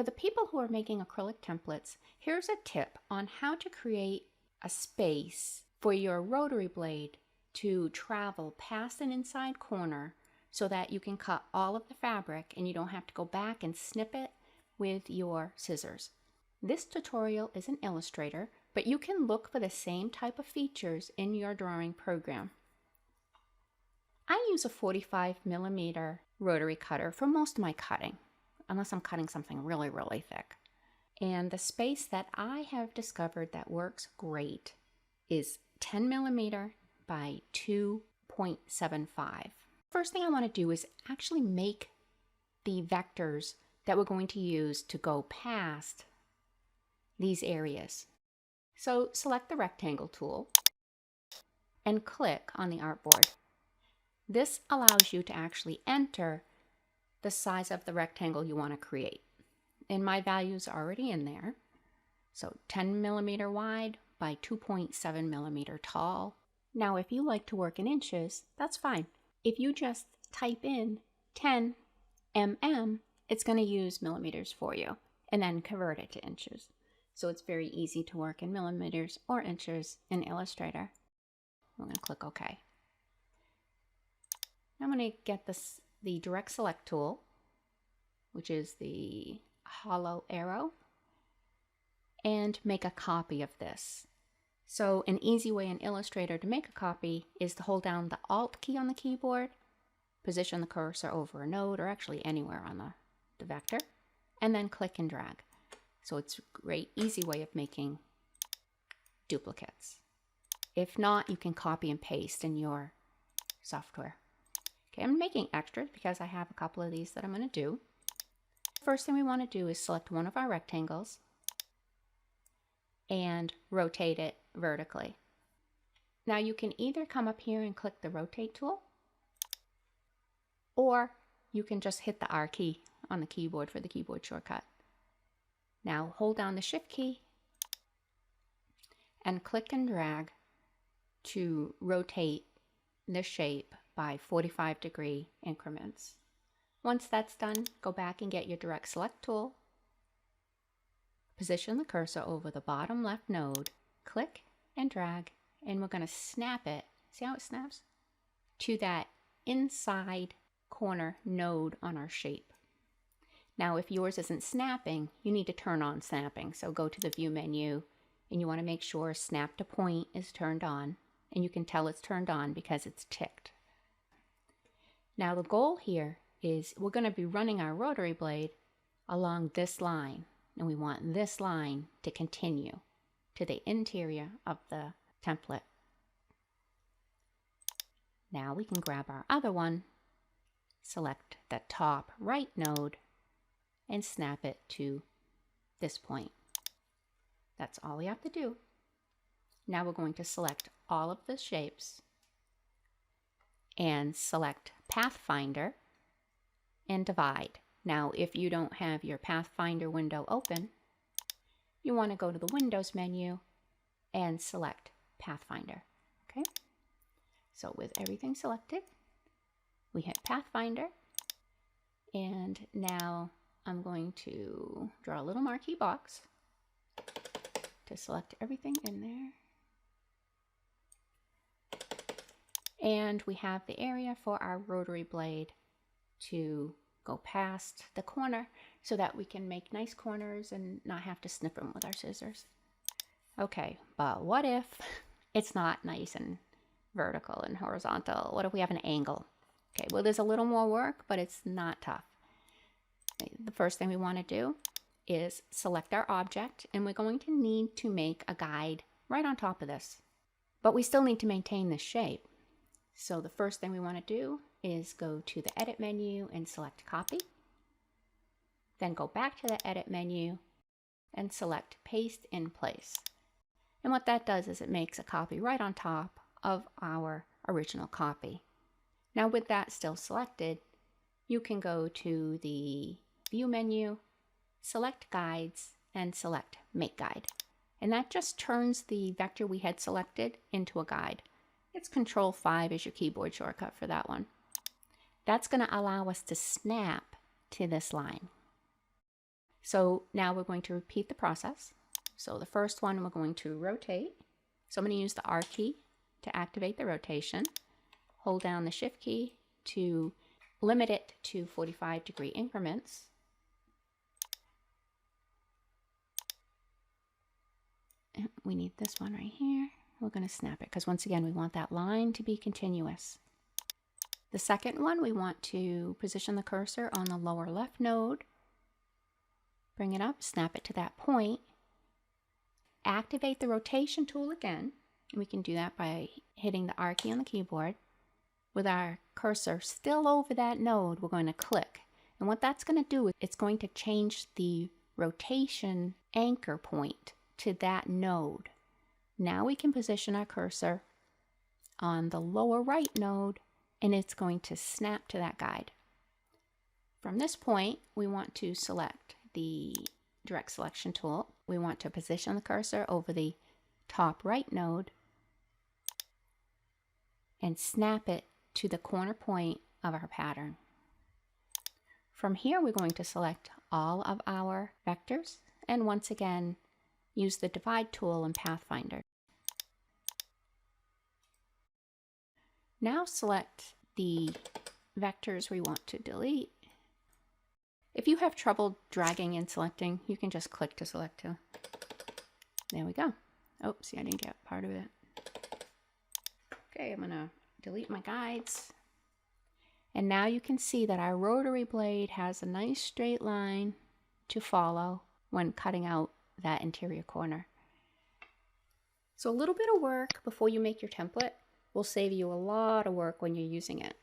the people who are making acrylic templates, here's a tip on how to create a space for your rotary blade to travel past an inside corner so that you can cut all of the fabric and you don't have to go back and snip it with your scissors. This tutorial is in Illustrator, but you can look for the same type of features in your drawing program. I use a 45mm rotary cutter for most of my cutting, unless I'm cutting something really, really thick. And the space that I have discovered that works great is 10mm by 2.75. First thing I want to do is actually make the vectors that we're going to use to go past these areas. So select the rectangle tool and click on the artboard. This allows you to actually enter the size of the rectangle you want to create. And my values are already in there. So 10mm wide by 2.7mm tall. Now if you like to work in inches, that's fine. If you just type in 10 mm, it's going to use millimeters for you and then convert it to inches. So it's very easy to work in millimeters or inches in Illustrator. I'm going to click OK. Now I'm going to get the direct select tool, which is the hollow arrow, and make a copy of this. So an easy way in Illustrator to make a copy is to hold down the Alt key on the keyboard, position the cursor over a node, or actually anywhere on the vector, and then click and drag. So it's a great, easy way of making duplicates. If not, you can copy and paste in your software. Okay, I'm making extras because I have a couple of these that I'm going to do. First thing we want to do is select one of our rectangles and rotate it vertically. Now you can either come up here and click the rotate tool, or you can just hit the R key on the keyboard for the keyboard shortcut. Now hold down the Shift key and click and drag to rotate the shape by 45-degree increments. Once that's done, go back and get your direct select tool, position the cursor over the bottom left node, click and drag, and we're going to snap it, see how it snaps? To that inside corner node on our shape. Now if yours isn't snapping, you need to turn on snapping. So go to the View menu and you want to make sure Snap to Point is turned on, and you can tell it's turned on because it's ticked. Now the goal here is we're going to be running our rotary blade along this line, and we want this line to continue to the interior of the template. Now we can grab our other one, select the top right node, and snap it to this point. That's all we have to do. Now we're going to select all of the shapes and select Pathfinder and divide. Now if you don't have your Pathfinder window open, you want to go to the Windows menu and select Pathfinder. Okay, so with everything selected, we hit Pathfinder, and now I'm going to draw a little marquee box to select everything in there. And we have the area for our rotary blade to go past the corner so that we can make nice corners and not have to snip them with our scissors. Okay, but what if it's not nice and vertical and horizontal? What if we have an angle? Okay, well there's a little more work, but it's not tough. The first thing we want to do is select our object, and we're going to need to make a guide right on top of this. But we still need to maintain this shape. So the first thing we want to do is go to the Edit menu and select Copy. Then go back to the Edit menu and select Paste in Place. And what that does is it makes a copy right on top of our original copy. Now with that still selected, you can go to the View menu, select Guides, and select Make Guide. And that just turns the vector we had selected into a guide. It's Control-5 is your keyboard shortcut for that one. That's going to allow us to snap to this line. So now we're going to repeat the process. So the first one we're going to rotate. So I'm going to use the R key to activate the rotation. Hold down the Shift key to limit it to 45-degree increments. And we need this one right here. We're going to snap it because once again we want that line to be continuous. The second one, we want to position the cursor on the lower left node. Bring it up, snap it to that point. Activate the rotation tool again. And we can do that by hitting the R key on the keyboard. With our cursor still over that node, we're going to click. And what that's going to do is it's going to change the rotation anchor point to that node. Now we can position our cursor on the lower right node, and it's going to snap to that guide. From this point, we want to select the direct selection tool. We want to position the cursor over the top right node and snap it to the corner point of our pattern. From here, we're going to select all of our vectors and once again use the divide tool in Pathfinder. Now select the vectors we want to delete. If you have trouble dragging and selecting, you can just click to select too. There we go. Oh, see, I didn't get part of it. Okay, I'm gonna delete my guides. And now you can see that our rotary blade has a nice straight line to follow when cutting out that interior corner. So a little bit of work before you make your template will save you a lot of work when you're using it.